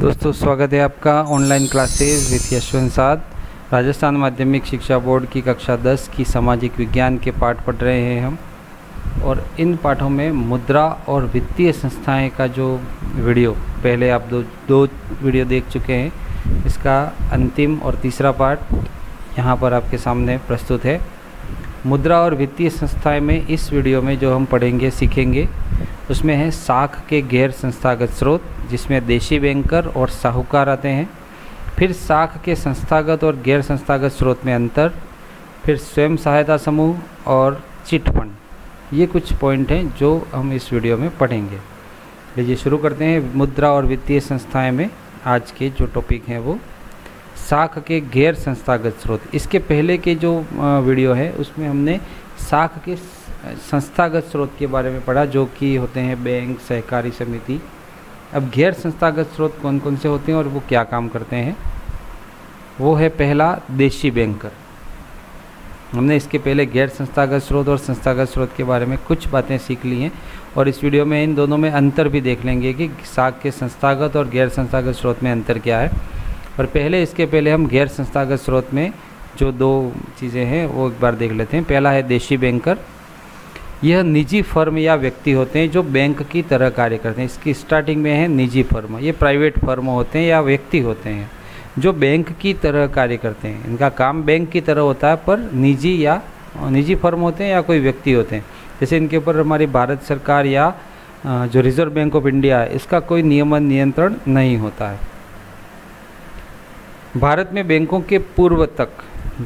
दोस्तों स्वागत है आपका ऑनलाइन क्लासेस विथ यशवंत साद। राजस्थान माध्यमिक शिक्षा बोर्ड की कक्षा 10 की सामाजिक विज्ञान के पाठ पढ़ रहे हैं हम, और इन पाठों में मुद्रा और वित्तीय संस्थाएं का जो वीडियो पहले आप दो वीडियो देख चुके हैं, इसका अंतिम और तीसरा पाठ यहाँ पर आपके सामने प्रस्तुत है। मुद्रा और वित्तीय संस्थाएं में इस वीडियो में जो हम पढ़ेंगे सीखेंगे उसमें है साख के गैर संस्थागत स्रोत, जिसमें देशी बैंकर और साहूकार आते हैं। फिर साख के संस्थागत और गैर संस्थागत स्रोत में अंतर, फिर स्वयं सहायता समूह और चिट फंड। ये कुछ पॉइंट हैं जो हम इस वीडियो में पढ़ेंगे। लीजिए शुरू करते हैं। मुद्रा और वित्तीय संस्थाएं में आज के जो टॉपिक हैं वो साख के गैर संस्थागत स्रोत। इसके पहले के जो वीडियो है उसमें हमने साख के संस्थागत स्रोत के बारे में पढ़ा, जो कि होते हैं बैंक, सहकारी समिति। अब गैर संस्थागत स्रोत कौन कौन से होते हैं और वो क्या काम करते हैं, वो है पहला देशी बैंकर। हमने इसके पहले गैर संस्थागत स्रोत और संस्थागत स्रोत के बारे में कुछ बातें सीख ली हैं, और इस वीडियो में इन दोनों में अंतर भी देख लेंगे कि साख के संस्थागत और गैर संस्थागत स्रोत में अंतर क्या है। और इसके पहले हम गैर संस्थागत स्रोत में जो दो चीज़ें हैं वो एक बार देख लेते हैं। पहला है देशी बैंकर। यह निजी फर्म या व्यक्ति होते हैं जो बैंक की तरह कार्य करते हैं। इसकी स्टार्टिंग में है निजी फर्म। ये प्राइवेट फर्म होते हैं या व्यक्ति होते हैं जो बैंक की तरह कार्य करते हैं। इनका काम बैंक की तरह होता है, पर निजी फर्म होते हैं या कोई व्यक्ति होते हैं। जैसे इनके ऊपर हमारी भारत सरकार या जो रिजर्व बैंक ऑफ इंडिया है, इसका कोई नियमन नियंत्रण नहीं होता है। भारत में बैंकों के पूर्व तक,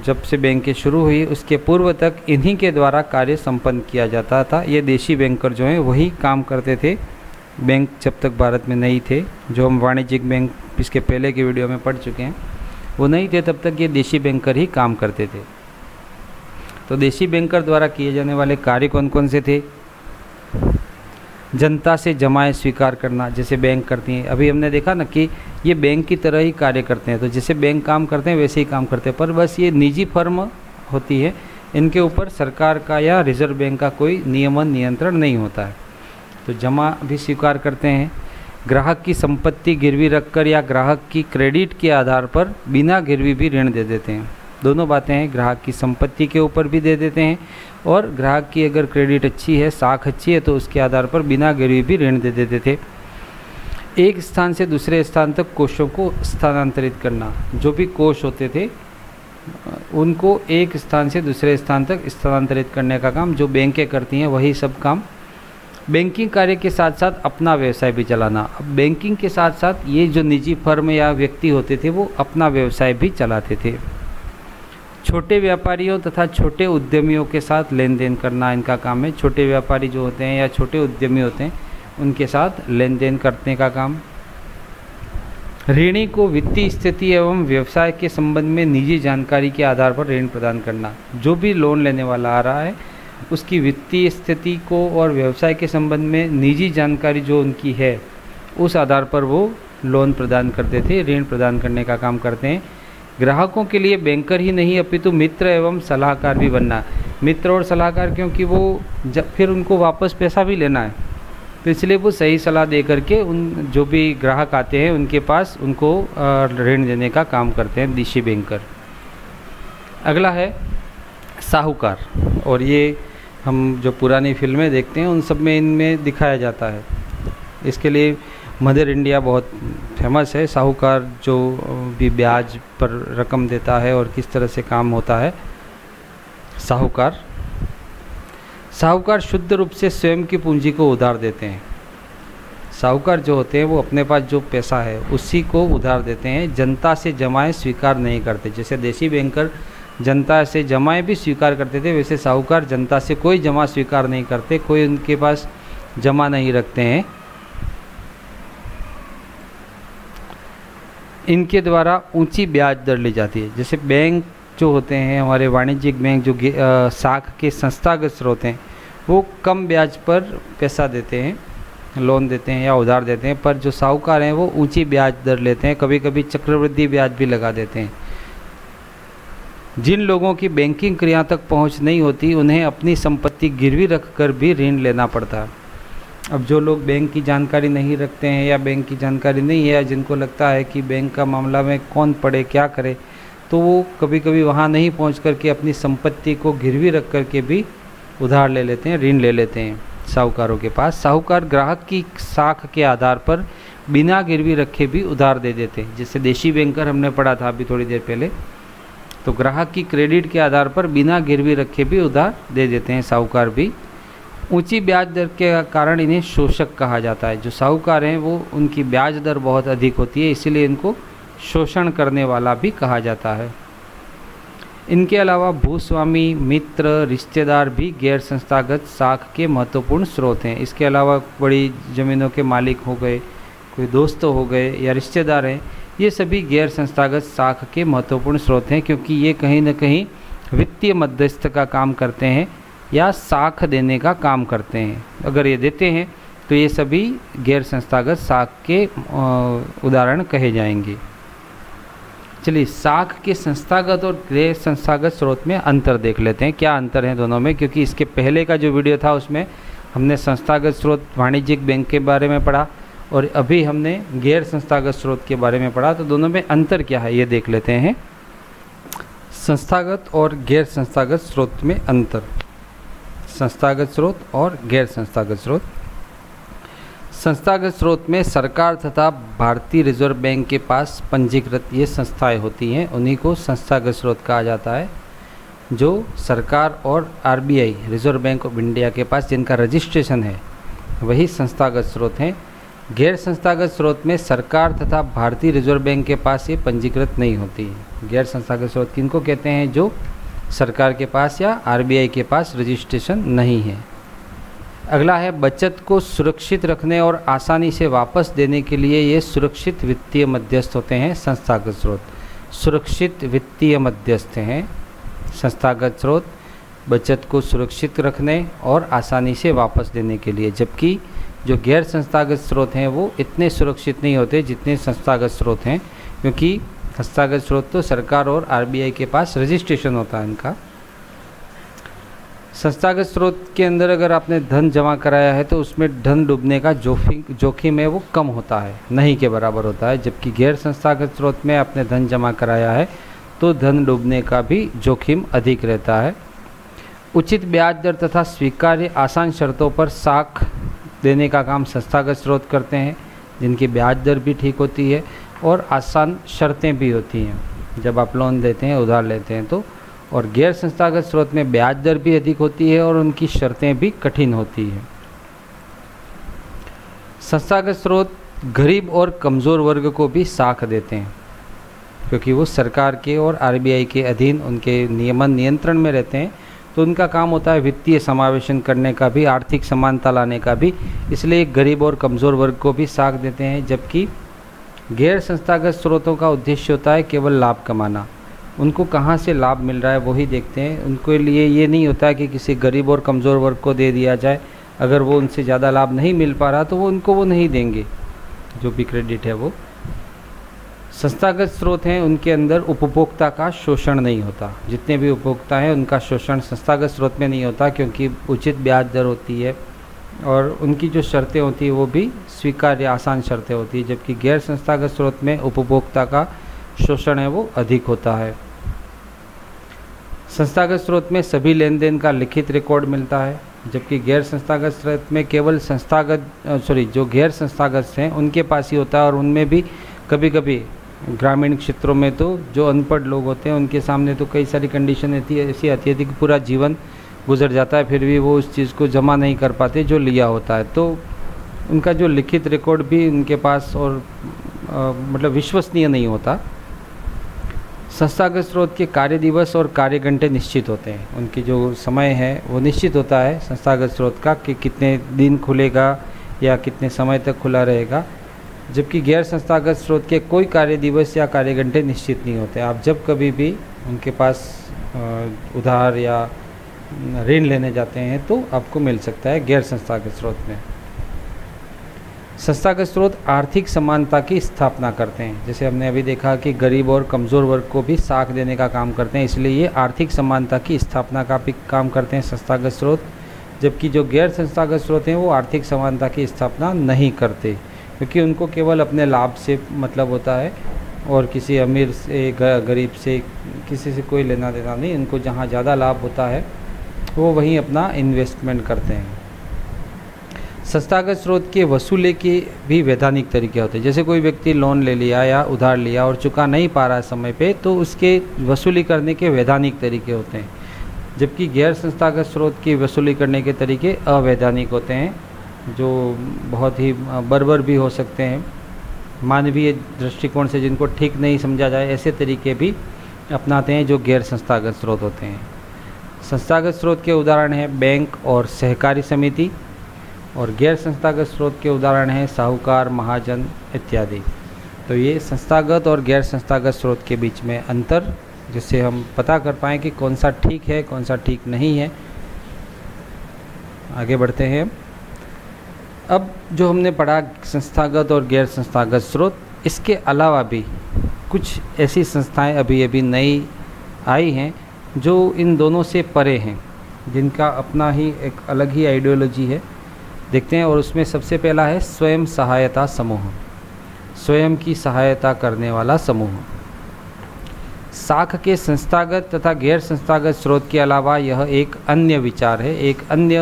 जब से बैंकें शुरू हुई उसके पूर्व तक इन्हीं के द्वारा कार्य संपन्न किया जाता था। ये देशी बैंकर जो हैं वही काम करते थे। बैंक जब तक भारत में नहीं थे, जो हम वाणिज्यिक बैंक इसके पहले के वीडियो में पढ़ चुके हैं, वो नहीं थे, तब तक ये देशी बैंकर ही काम करते थे। तो देशी बैंकर द्वारा किए जाने वाले कार्य कौन कौन से थे? जनता से जमाएं स्वीकार करना, जैसे बैंक करती हैं। अभी हमने देखा ना कि ये बैंक की तरह ही कार्य करते हैं, तो जैसे बैंक काम करते हैं वैसे ही काम करते हैं, पर बस ये निजी फर्म होती है। इनके ऊपर सरकार का या रिजर्व बैंक का कोई नियमन नियंत्रण नहीं होता है। तो जमा भी स्वीकार करते हैं। ग्राहक की संपत्ति गिरवी रखकर या ग्राहक की क्रेडिट के आधार पर बिना गिरवी भी ऋण दे देते हैं। दोनों बातें हैं, ग्राहक की संपत्ति के ऊपर भी दे देते हैं, और ग्राहक की अगर क्रेडिट अच्छी है, साख अच्छी है, तो उसके आधार पर बिना गिरवी भी ऋण दे देते थे। एक स्थान से दूसरे स्थान तक कोषों को स्थानांतरित करना, जो भी कोष होते थे उनको एक स्थान से दूसरे स्थान तक स्थानांतरित करने का काम जो बैंकें करती हैं, वही सब काम। बैंकिंग कार्य के साथ साथ अपना व्यवसाय भी चलाना। अब बैंकिंग के साथ साथ ये जो निजी फर्म या व्यक्ति होते थे वो अपना व्यवसाय भी चलाते थे। छोटे व्यापारियों तथा छोटे उद्यमियों के साथ लेन देन करना इनका काम है। छोटे व्यापारी जो होते हैं या छोटे उद्यमी होते हैं उनके साथ लेन देन करने का काम। ऋणी को वित्तीय स्थिति एवं व्यवसाय के संबंध में निजी जानकारी के आधार पर ऋण प्रदान करना। जो भी लोन लेने वाला आ रहा है उसकी वित्तीय स्थिति को और व्यवसाय के संबंध में निजी जानकारी जो उनकी है उस आधार पर वो लोन प्रदान करते थे, ऋण प्रदान करने का काम करते हैं। ग्राहकों के लिए बैंकर ही नहीं अपितु मित्र एवं सलाहकार भी बनना। मित्र और सलाहकार, क्योंकि वो जब फिर उनको वापस पैसा भी लेना है, तो इसलिए वो सही सलाह दे करके उन जो भी ग्राहक आते हैं उनके पास उनको ऋण देने का काम करते हैं देशी बैंकर। अगला है साहूकार, और ये हम जो पुरानी फिल्में देखते हैं उन सब में इनमें दिखाया जाता है। इसके लिए मदर इंडिया बहुत फेमस है। साहूकार जो भी ब्याज पर रकम देता है और किस तरह से काम होता है। साहूकार शुद्ध रूप से स्वयं की पूंजी को उधार देते हैं। साहूकार जो होते हैं वो अपने पास जो पैसा है उसी को उधार देते हैं, जनता से जमाएं स्वीकार नहीं करते। जैसे देशी बैंकर जनता से जमाएं भी स्वीकार करते थे, वैसे साहूकार जनता से कोई जमा स्वीकार नहीं करते, कोई उनके पास जमा नहीं रखते हैं। इनके द्वारा ऊंची ब्याज दर ली जाती है। जैसे बैंक जो होते हैं हमारे वाणिज्यिक बैंक जो साख के संस्थागत स्रोत हैं वो कम ब्याज पर पैसा देते हैं, लोन देते हैं या उधार देते हैं, पर जो साहूकार हैं वो ऊंची ब्याज दर लेते हैं, कभी कभी चक्रवृद्धि ब्याज भी लगा देते हैं। जिन लोगों की बैंकिंग क्रिया तक पहुंच नहीं होती उन्हें अपनी संपत्ति गिरवी रखकर भी ऋण लेना पड़ता है। अब जो लोग बैंक की जानकारी नहीं रखते हैं या बैंक की जानकारी नहीं है, या जिनको लगता है कि बैंक का मामला में कौन पढ़े क्या करे, तो वो कभी कभी वहाँ नहीं पहुँच कर के अपनी संपत्ति को गिरवी रख कर के भी उधार ले लेते हैं, ऋण ले लेते हैं साहूकारों के पास। साहूकार ग्राहक की साख के आधार पर बिना गिरवी रखे भी उधार दे देते हैं। जैसे देशी बैंकर हमने पढ़ा था अभी थोड़ी देर पहले, तो ग्राहक की क्रेडिट के आधार पर बिना गिरवी रखे भी उधार दे देते हैं साहूकार भी। ऊंची ब्याज दर के कारण इन्हें शोषक कहा जाता है। जो साहूकार हैं वो उनकी ब्याज दर बहुत अधिक होती है, इसीलिए इनको शोषण करने वाला भी कहा जाता है। इनके अलावा भूस्वामी, मित्र, रिश्तेदार भी गैर संस्थागत साख के महत्वपूर्ण स्रोत हैं। इसके अलावा बड़ी ज़मीनों के मालिक हो गए, कोई दोस्त हो गए या रिश्तेदार हैं, ये सभी गैर संस्थागत साख के महत्वपूर्ण स्रोत हैं, क्योंकि ये कहीं न कहीं वित्तीय मध्यस्थ का काम करते हैं या साख देने का काम करते हैं। अगर ये देते हैं तो ये सभी गैर संस्थागत साख के उदाहरण कहे जाएंगे। चलिए, साख के संस्थागत और गैर संस्थागत स्रोत में अंतर देख लेते हैं, क्या अंतर है दोनों में। क्योंकि इसके पहले का जो वीडियो था उसमें हमने संस्थागत स्रोत वाणिज्यिक बैंक के बारे में पढ़ा और अभी हमने गैर संस्थागत स्रोत के बारे में पढ़ा, तो दोनों में अंतर क्या है ये देख लेते हैं। संस्थागत और गैर संस्थागत स्रोत में अंतर। संस्थागत स्रोत और गैर संस्थागत स्रोत। संस्थागत स्रोत में सरकार तथा भारतीय रिजर्व बैंक के पास पंजीकृत ये संस्थाएं होती हैं, उन्हीं को संस्थागत स्रोत कहा जाता है। जो सरकार और RBI reserve bank of India के पास जिनका रजिस्ट्रेशन है वही संस्थागत स्रोत हैं। गैर संस्थागत स्रोत में सरकार तथा भारतीय रिजर्व बैंक के पास ये पंजीकृत नहीं होती है। गैर संस्थागत स्रोत किनको कहते हैं? जो सरकार के पास या आरबीआई के पास रजिस्ट्रेशन नहीं है। अगला है बचत को सुरक्षित रखने और आसानी से वापस देने के लिए ये सुरक्षित वित्तीय मध्यस्थ होते हैं संस्थागत स्रोत। सुरक्षित वित्तीय मध्यस्थ हैं संस्थागत स्रोत, बचत को सुरक्षित रखने और आसानी से वापस देने के लिए। जबकि जो गैर संस्थागत स्रोत हैं वो इतने सुरक्षित नहीं होते जितने संस्थागत स्रोत हैं, क्योंकि संस्थागत स्रोत तो सरकार और आरबीआई के पास रजिस्ट्रेशन होता है इनका। संस्थागत स्रोत के अंदर अगर आपने धन जमा कराया है तो उसमें धन डूबने का जोखिम है वो कम होता है, नहीं के बराबर होता है। जबकि गैर संस्थागत स्रोत में आपने धन जमा कराया है तो धन डूबने का भी जोखिम अधिक रहता है। उचित ब्याज दर तथा स्वीकार्य आसान शर्तों पर साख देने का काम संस्थागत स्रोत करते हैं, जिनकी ब्याज दर भी ठीक होती है और आसान शर्तें भी होती हैं जब आप लोन देते हैं, उधार लेते हैं तो। और गैर संस्थागत स्रोत में ब्याज दर भी अधिक होती है और उनकी शर्तें भी कठिन होती हैं। संस्थागत स्रोत गरीब और कमज़ोर वर्ग को भी साख देते हैं, क्योंकि वो सरकार के और आरबीआई के अधीन उनके नियमन नियंत्रण में रहते हैं, तो उनका काम होता है वित्तीय समावेशन करने का भी, आर्थिक समानता लाने का भी, इसलिए गरीब और कमज़ोर वर्ग को भी साख देते हैं। जबकि गैर संस्थागत स्रोतों का उद्देश्य होता है केवल लाभ कमाना, उनको कहाँ से लाभ मिल रहा है वही देखते हैं। उनके लिए ये नहीं होता है कि किसी गरीब और कमज़ोर वर्ग को दे दिया जाए, अगर वो उनसे ज़्यादा लाभ नहीं मिल पा रहा तो वो उनको वो नहीं देंगे, जो भी क्रेडिट है वो। संस्थागत स्रोत हैं उनके अंदर उपभोक्ता का शोषण नहीं होता, जितने भी उपभोक्ता हैं उनका शोषण संस्थागत स्रोत में नहीं होता, क्योंकि उचित ब्याज दर होती है और उनकी जो शर्तें होती है वो भी स्वीकार्य आसान शर्तें होती है। जबकि गैर संस्थागत स्रोत में उपभोक्ता का शोषण है वो अधिक होता है। संस्थागत स्रोत में सभी लेन देन का लिखित रिकॉर्ड मिलता है, जबकि गैर संस्थागत स्रोत में केवल जो गैर संस्थागत हैं उनके पास ही होता है। और उनमें भी कभी कभी ग्रामीण क्षेत्रों में तो जो अनपढ़ लोग होते हैं उनके सामने तो कई सारी कंडीशन ऐसी आती है कि पूरा जीवन गुजर जाता है, फिर भी वो उस चीज़ को जमा नहीं कर पाते जो लिया होता है, तो उनका जो लिखित रिकॉर्ड भी उनके पास और मतलब विश्वसनीय नहीं होता। संस्थागत स्रोत के कार्य दिवस और कार्य घंटे निश्चित होते हैं, उनकी जो समय है वो निश्चित होता है संस्थागत स्रोत का, कि कितने दिन खुलेगा या कितने समय तक खुला रहेगा। जबकि गैर संस्थागत स्रोत के कोई कार्य दिवस या कार्य घंटे निश्चित नहीं होते, आप जब कभी भी उनके पास उधार या ऋण लेने जाते हैं तो आपको मिल सकता है गैर संस्थागत स्रोत में। संस्थागत स्रोत आर्थिक समानता की स्थापना करते हैं, जैसे हमने अभी देखा कि गरीब और कमज़ोर वर्ग को भी साख देने का काम करते हैं, इसलिए ये आर्थिक समानता की स्थापना का भी काम करते हैं संस्थागत स्रोत। जबकि जो गैर संस्थागत स्रोत हैं वो आर्थिक समानता की स्थापना नहीं करते, क्योंकि उनको केवल अपने लाभ से मतलब होता है और किसी अमीर से गरीब से किसी से कोई लेना देना नहीं। उनको जहाँ ज़्यादा लाभ होता है वो वहीं अपना इन्वेस्टमेंट करते हैं। संस्थागत स्रोत के वसूले के भी वैधानिक तरीके होते हैं। जैसे कोई व्यक्ति लोन ले लिया या उधार लिया और चुका नहीं पा रहा है समय पे, तो उसके वसूली करने के वैधानिक तरीके होते हैं, जबकि गैर संस्थागत स्रोत की वसूली करने के तरीके अवैधानिक होते हैं, जो बहुत ही बर्बर भी हो सकते हैं। मानवीय दृष्टिकोण से जिनको ठीक नहीं समझा जाए ऐसे तरीके भी अपनाते हैं जो गैर संस्थागत स्रोत होते हैं। संस्थागत स्रोत के उदाहरण हैं बैंक और सहकारी समिति, और गैर संस्थागत स्रोत के उदाहरण हैं साहूकार, महाजन इत्यादि। तो ये संस्थागत और गैर संस्थागत स्रोत के बीच में अंतर, जिससे हम पता कर पाएँ कि कौन सा ठीक है कौन सा ठीक नहीं है। आगे बढ़ते हैं। अब जो हमने पढ़ा संस्थागत और गैर संस्थागत स्रोत, इसके अलावा भी कुछ ऐसी संस्थाएं अभी अभी नई आई हैं जो इन दोनों से परे हैं, जिनका अपना ही एक अलग ही आइडियोलॉजी है। देखते हैं। और उसमें सबसे पहला है स्वयं सहायता समूह, स्वयं की सहायता करने वाला समूह। साख के संस्थागत तथा गैर संस्थागत स्रोत के अलावा यह एक अन्य विचार है, एक अन्य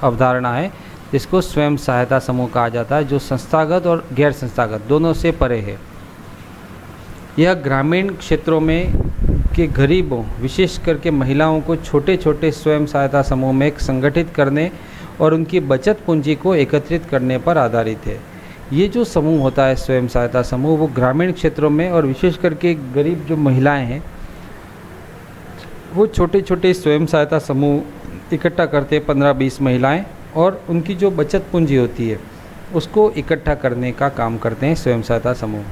अवधारणा है, जिसको स्वयं सहायता समूह कहा जाता है, जो संस्थागत और गैर संस्थागत दोनों से परे है। यह ग्रामीण क्षेत्रों में के गरीबों, विशेष करके महिलाओं को छोटे छोटे स्वयं सहायता समूह में संगठित करने और उनकी बचत पूंजी को एकत्रित करने पर आधारित है। ये जो समूह होता है स्वयं सहायता समूह, वो ग्रामीण क्षेत्रों में और विशेष करके गरीब जो महिलाएं हैं वो छोटे छोटे स्वयं सहायता समूह इकट्ठा करते हैं, 15-20 महिलाएं, और उनकी जो बचत पूंजी होती है उसको इकट्ठा करने का काम करते हैं स्वयं सहायता समूह।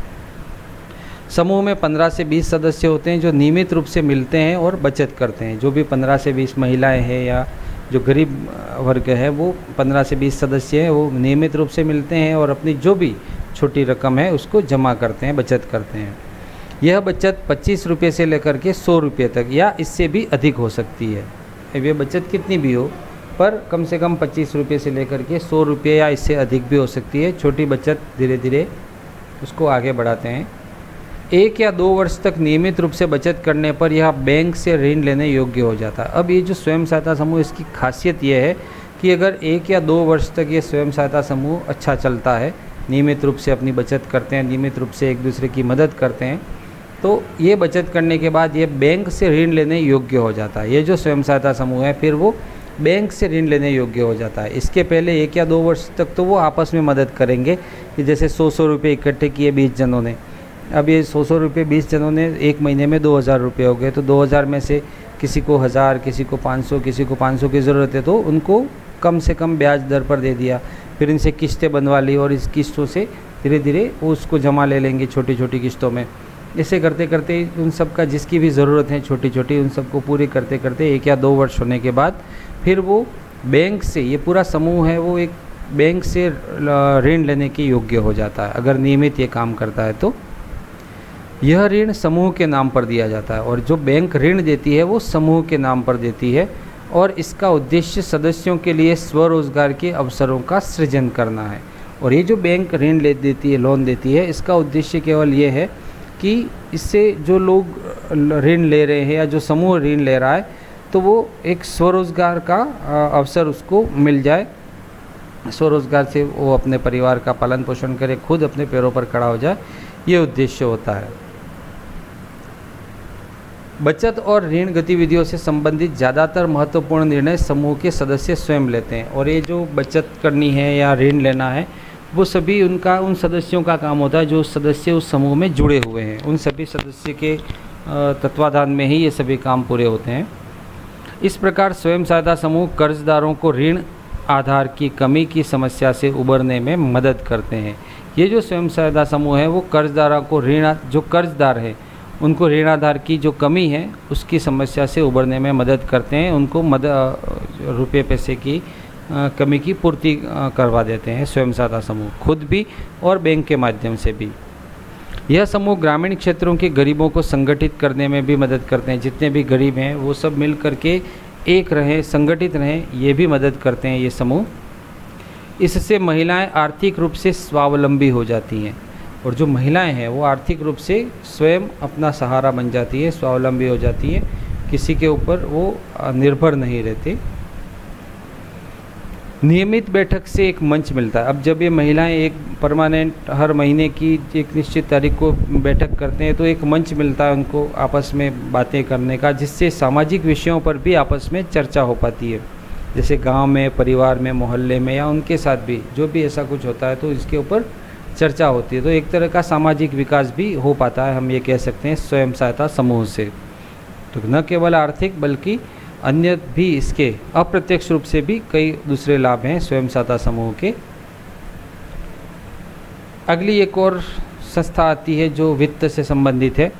समूह में 15 से 20 सदस्य होते हैं जो नियमित रूप से मिलते हैं और बचत करते हैं। जो भी 15 से 20 महिलाएं हैं या जो गरीब वर्ग है वो 15 से 20 सदस्य हैं, वो नियमित रूप से मिलते हैं और अपनी जो भी छोटी रकम है उसको जमा करते हैं, बचत करते हैं। यह बचत 25 रुपये से लेकर के 100 रुपये तक या इससे भी अधिक हो सकती है। अब ये बचत कितनी भी हो, पर कम से कम 25 रुपये से लेकर के 100 रुपये या इससे अधिक भी हो सकती है। छोटी बचत धीरे धीरे उसको आगे बढ़ाते हैं। 1 या 2 वर्ष तक नियमित रूप से बचत करने पर यह बैंक से ऋण लेने योग्य हो जाता है। अब ये जो स्वयं सहायता समूह, इसकी खासियत यह है कि अगर 1 या 2 वर्ष तक ये स्वयं सहायता समूह अच्छा चलता है, नियमित रूप से अपनी बचत करते हैं, नियमित रूप से एक दूसरे की मदद करते हैं, तो ये बचत करने के बाद ये बैंक से ऋण लेने योग्य हो जाता है। ये जो स्वयं सहायता समूह है फिर वो बैंक से ऋण लेने योग्य हो जाता है। इसके पहले 1 या 2 वर्ष तक तो वो आपस में मदद करेंगे कि जैसे 100 रुपये इकट्ठे किए 20 जनों ने, अब ये 100 रुपये 20 जनों ने एक महीने में 2000 रुपये हो गए, तो 2000 में से किसी को 1000, किसी को 500, किसी को 500 की ज़रूरत है तो उनको कम से कम ब्याज दर पर दे दिया। फिर इनसे किस्तें बनवा ली और इस किस्तों से धीरे धीरे वो उसको जमा ले लेंगे छोटी छोटी किस्तों में। ऐसे करते करते उन सब का जिसकी भी ज़रूरत है छोटी छोटी, उन सबको पूरी करते करते 1 या 2 वर्ष होने के बाद फिर वो बैंक से, ये पूरा समूह है वो एक बैंक से ऋण लेने के योग्य हो जाता है। अगर नियमित ये काम करता है तो यह ऋण समूह के नाम पर दिया जाता है, और जो बैंक ऋण देती है वो समूह के नाम पर देती है, और इसका उद्देश्य सदस्यों के लिए स्वरोजगार के अवसरों का सृजन करना है। और ये जो बैंक ऋण देती है, लोन देती है, इसका उद्देश्य केवल ये है कि इससे जो लोग ऋण ले रहे हैं या जो समूह ऋण ले रहा है तो वो एक स्वरोजगार का अवसर उसको मिल जाए, स्वरोजगार से वो अपने परिवार का पालन पोषण करे, खुद अपने पैरों पर खड़ा हो जाए, ये उद्देश्य होता है। बचत और ऋण गतिविधियों से संबंधित ज़्यादातर महत्वपूर्ण निर्णय समूह के सदस्य स्वयं लेते हैं, और ये जो बचत करनी है या ऋण लेना है वो सभी उन सदस्यों का काम होता है जो सदस्य उस समूह में जुड़े हुए हैं। उन सभी सदस्य के तत्वाधान में ही ये सभी काम पूरे होते हैं। इस प्रकार स्वयं सहायता समूह कर्जदारों को ऋण आधार की कमी की समस्या से उबरने में मदद करते हैं। ये जो स्वयं सहायता समूह है वो कर्जदारों को जो कर्जदार है उनको ऋण आधार की जो कमी है उसकी समस्या से उबरने में मदद करते हैं। उनको रुपये पैसे की कमी की पूर्ति करवा देते हैं स्वयं सहायता समूह, खुद भी और बैंक के माध्यम से भी। यह समूह ग्रामीण क्षेत्रों के गरीबों को संगठित करने में भी मदद करते हैं। जितने भी गरीब हैं वो सब मिल करके एक रहें, संगठित रहें, ये भी मदद करते हैं ये समूह। इससे महिलाएं आर्थिक रूप से स्वावलंबी हो जाती हैं, और जो महिलाएं हैं वो आर्थिक रूप से स्वयं अपना सहारा बन जाती है, स्वावलंबी हो जाती है, किसी के ऊपर वो निर्भर नहीं रहते। नियमित बैठक से एक मंच मिलता है। अब जब ये महिलाएं एक परमानेंट हर महीने की एक निश्चित तारीख को बैठक करते हैं तो एक मंच मिलता है उनको आपस में बातें करने का, जिससे सामाजिक विषयों पर भी आपस में चर्चा हो पाती है। जैसे गांव में, परिवार में, मोहल्ले में या उनके साथ भी जो भी ऐसा कुछ होता है तो इसके ऊपर चर्चा होती है। तो एक तरह का सामाजिक विकास भी हो पाता है, हम ये कह सकते हैं, स्वयं सहायता समूह से। तो न केवल आर्थिक बल्कि अन्य भी इसके अप्रत्यक्ष रूप से भी कई दूसरे लाभ हैं स्वयं सहायता समूह के। अगली एक और संस्था आती है जो वित्त से संबंधित है,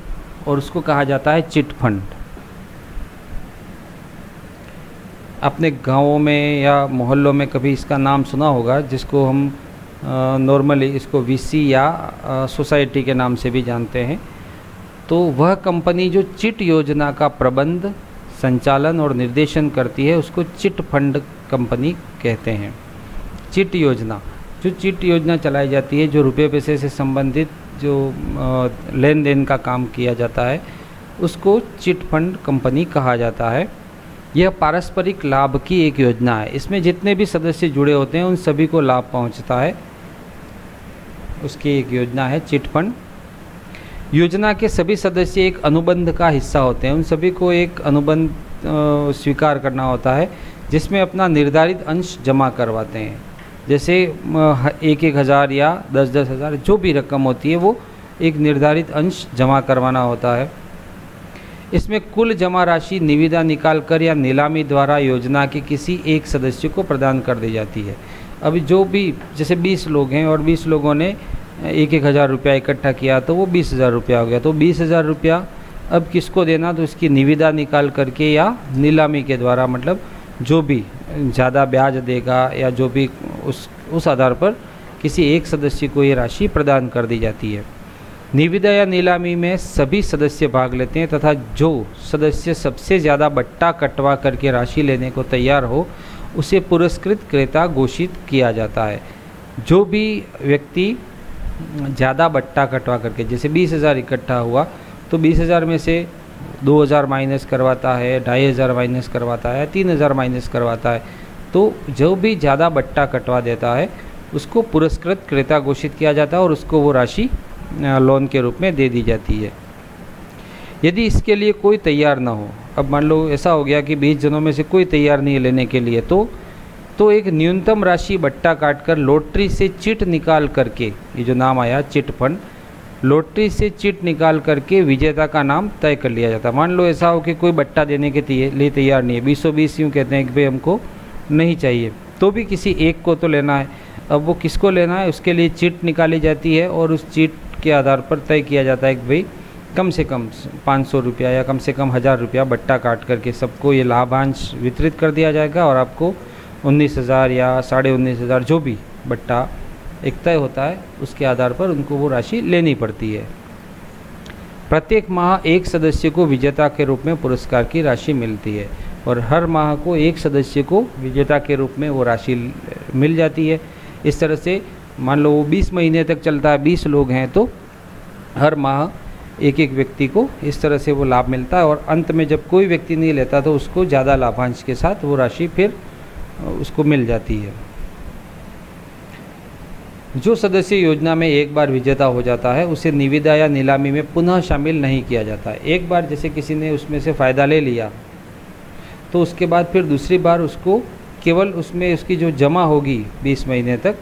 और उसको कहा जाता है चिट फंड। अपने गांवों में या मोहल्लों में कभी इसका नाम सुना होगा, जिसको हम नॉर्मली इसको वीसी या सोसाइटी के नाम से भी जानते हैं। तो वह कंपनी जो चिट योजना का प्रबंध, संचालन और निर्देशन करती है उसको चिट फंड कंपनी कहते हैं। चिट योजना, जो चिट योजना चलाई जाती है, जो रुपये पैसे से संबंधित जो लेन देन का काम किया जाता है, उसको चिट फंड कंपनी कहा जाता है। यह पारस्परिक लाभ की एक योजना है। इसमें जितने भी सदस्य जुड़े होते हैं उन सभी को लाभ पहुंचता है, उसकी एक योजना है चिट फंड। योजना के सभी सदस्य एक अनुबंध का हिस्सा होते हैं। उन सभी को एक अनुबंध स्वीकार करना होता है, जिसमें अपना निर्धारित अंश जमा करवाते हैं। जैसे 1,000 या 10,000 जो भी रकम होती है वो एक निर्धारित अंश जमा करवाना होता है। इसमें कुल जमा राशि निविदा निकालकर या नीलामी द्वारा योजना के किसी एक सदस्य को प्रदान कर दी जाती है। अभी जो भी, जैसे 20 लोग हैं और 20 लोगों ने 1,000 रुपया इकट्ठा किया तो वो 20,000 रुपया हो गया। तो 20,000 रुपया अब किसको देना, तो इसकी निविदा निकाल करके या नीलामी के द्वारा, मतलब जो भी ज़्यादा ब्याज देगा या जो भी उस आधार पर किसी एक सदस्य को ये राशि प्रदान कर दी जाती है। निविदा या नीलामी में सभी सदस्य भाग लेते हैं तथा जो सदस्य सबसे ज़्यादा बट्टा कटवा करके राशि लेने को तैयार हो उसे पुरस्कृत क्रेता घोषित किया जाता है। जो भी व्यक्ति ज़्यादा बट्टा कटवा करके, जैसे 20,000 इकट्ठा हुआ तो 20,000 में से 2,000 माइनस करवाता है, 2,500 माइनस करवाता है, 3,000 माइनस करवाता है, तो जो भी ज़्यादा बट्टा कटवा देता है उसको पुरस्कृत क्रेता घोषित किया जाता है और उसको वो राशि लोन के रूप में दे दी जाती है। यदि इसके लिए कोई तैयार ना हो, अब मान लो ऐसा हो गया कि 20 जनों में से कोई तैयार नहीं है लेने के लिए, तो एक न्यूनतम राशि बट्टा काटकर लॉटरी से चिट निकाल करके, ये जो नाम आया चिट फंड, लॉटरी से चिट निकाल करके विजेता का नाम तय कर लिया जाता है। मान लो ऐसा हो कि कोई बट्टा देने के लिए तैयार नहीं है, 20 यूँ कहते हैं कि भाई हमको नहीं चाहिए, तो भी किसी एक को तो लेना है। अब वो किसको लेना है उसके लिए चिट निकाली जाती है और उस चिट के आधार पर तय किया जाता है कि भाई कम से कम 500 रुपया या कम से कम 1,000 रुपया बट्टा काट करके सबको ये लाभांश वितरित कर दिया जाएगा और आपको 19,000 या 19,500 जो भी बट्टा एक तय होता है उसके आधार पर उनको वो राशि लेनी पड़ती है। प्रत्येक माह एक सदस्य को विजेता के रूप में पुरस्कार की राशि मिलती है और हर माह को एक सदस्य को विजेता के रूप में वो राशि मिल जाती है। इस तरह से मान लो वो 20 महीने तक चलता है, 20 लोग हैं तो हर माह एक एक व्यक्ति को इस तरह से वो लाभ मिलता है और अंत में जब कोई व्यक्ति नहीं लेता तो उसको ज़्यादा लाभांश के साथ वो राशि फिर उसको मिल जाती है। जो सदस्य योजना में एक बार विजेता हो जाता है उसे निविदा या नीलामी में पुनः शामिल नहीं किया जाता है। एक बार जैसे किसी ने उसमें से फ़ायदा ले लिया तो उसके बाद फिर दूसरी बार उसको केवल उसमें उसकी जो जमा होगी 20 महीने तक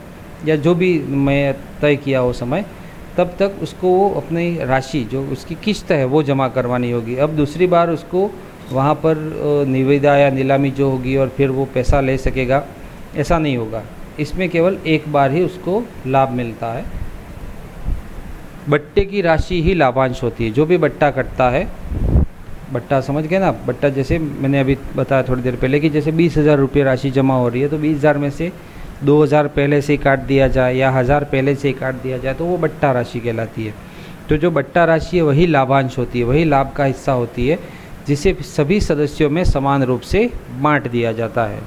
या जो भी मैं तय किया हो समय, तब तक उसको वो अपनी राशि जो उसकी किस्त है वो जमा करवानी होगी। अब दूसरी बार उसको वहाँ पर निविदा या नीलामी जो होगी और फिर वो पैसा ले सकेगा, ऐसा नहीं होगा। इसमें केवल एक बार ही उसको लाभ मिलता है। बट्टे की राशि ही लाभांश होती है। जो भी बट्टा कटता है, बट्टा समझ गए ना, बट्टा जैसे मैंने अभी बताया थोड़ी देर पहले कि जैसे 20,000 रुपये राशि जमा हो रही है तो 20,000 में से 2,000 पहले से ही काट दिया जाए या 1,000 पहले से ही काट दिया जाए तो वो बट्टा राशि कहलाती है। तो जो बट्टा राशि है वही लाभांश होती है, वही लाभ का हिस्सा होती है जिसे सभी सदस्यों में समान रूप से बांट दिया जाता है।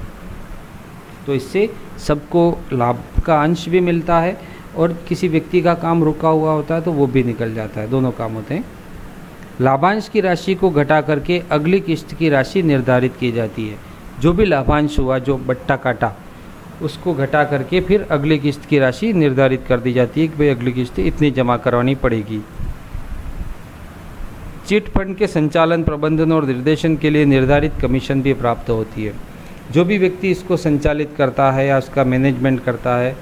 तो इससे सबको लाभ का अंश भी मिलता है और किसी व्यक्ति का काम रुका हुआ होता है तो वो भी निकल जाता है, दोनों काम होते हैं। लाभांश की राशि को घटा करके अगली किस्त की राशि निर्धारित की जाती है। जो भी लाभांश हुआ, जो बट्टा काटा, उसको घटा करके फिर अगली किस्त की राशि निर्धारित कर दी जाती है कि भाई अगली किस्त इतनी जमा करवानी पड़ेगी। चिट फंड के संचालन, प्रबंधन और निर्देशन के लिए निर्धारित कमीशन भी प्राप्त होती है। जो भी व्यक्ति इसको संचालित करता है या उसका मैनेजमेंट करता है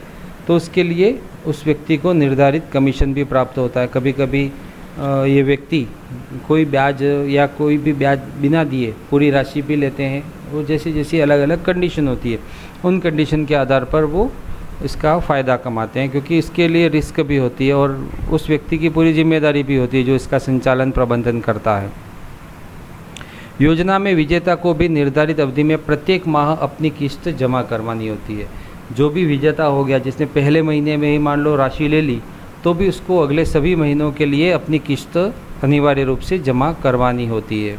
तो उसके लिए उस व्यक्ति को निर्धारित कमीशन भी प्राप्त होता है। कभी कभी ये व्यक्ति कोई ब्याज या कोई भी ब्याज बिना दिए पूरी राशि भी लेते हैं। वो जैसी जैसी अलग अलग कंडीशन होती है, उन कंडीशन के आधार पर वो इसका फ़ायदा कमाते हैं, क्योंकि इसके लिए रिस्क भी होती है और उस व्यक्ति की पूरी जिम्मेदारी भी होती है जो इसका संचालन प्रबंधन करता है। योजना में विजेता को भी निर्धारित अवधि में प्रत्येक माह अपनी किस्त जमा करवानी होती है। जो भी विजेता हो गया, जिसने पहले महीने में ही मान लो राशि ले ली, तो भी उसको अगले सभी महीनों के लिए अपनी किस्त अनिवार्य रूप से जमा करवानी होती है।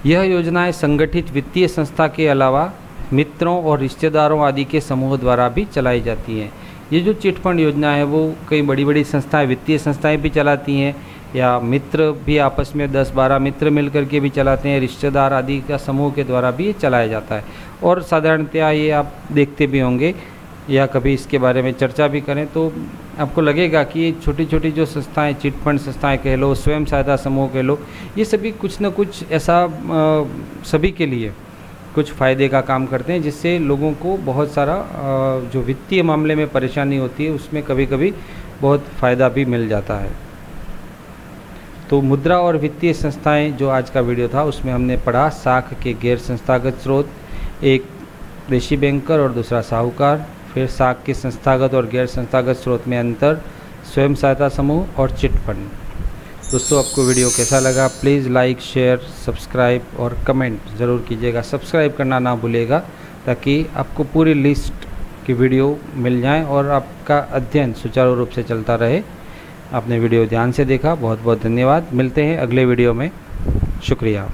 यह योजनाएं संगठित वित्तीय संस्था के अलावा मित्रों और रिश्तेदारों आदि के समूह द्वारा भी चलाई जाती हैं। ये जो चिट फंड योजना है वो कई बड़ी बड़ी संस्थाएं, वित्तीय संस्थाएं भी चलाती हैं, या मित्र भी आपस में 10-12 मित्र मिलकर के भी चलाते हैं, रिश्तेदार आदि का समूह के द्वारा भी ये चलाया जाता है। और साधारणतया ये आप देखते भी होंगे या कभी इसके बारे में चर्चा भी करें तो आपको लगेगा कि ये छोटी छोटी जो संस्थाएं, चिट फंड संस्थाएं कह लो, स्वयं सहायता समूह कह लो, ये सभी कुछ न कुछ ऐसा सभी के लिए कुछ फ़ायदे का काम करते हैं, जिससे लोगों को बहुत सारा जो वित्तीय मामले में परेशानी होती है उसमें कभी कभी बहुत फ़ायदा भी मिल जाता है। तो मुद्रा और वित्तीय संस्थाएं जो आज का वीडियो था उसमें हमने पढ़ा साख के गैर संस्थागत स्रोत, एक देशी बैंकर और दूसरा साहूकार, फिर साख के संस्थागत और गैर संस्थागत स्रोत में अंतर, स्वयं सहायता समूह और चिट फंड। दोस्तों, आपको वीडियो कैसा लगा प्लीज़ लाइक, शेयर, सब्सक्राइब और कमेंट ज़रूर कीजिएगा। सब्सक्राइब करना ना भूलिएगा ताकि आपको पूरी लिस्ट की वीडियो मिल जाए और आपका अध्ययन सुचारू रूप से चलता रहे। आपने वीडियो ध्यान से देखा, बहुत बहुत धन्यवाद। मिलते हैं अगले वीडियो में। शुक्रिया।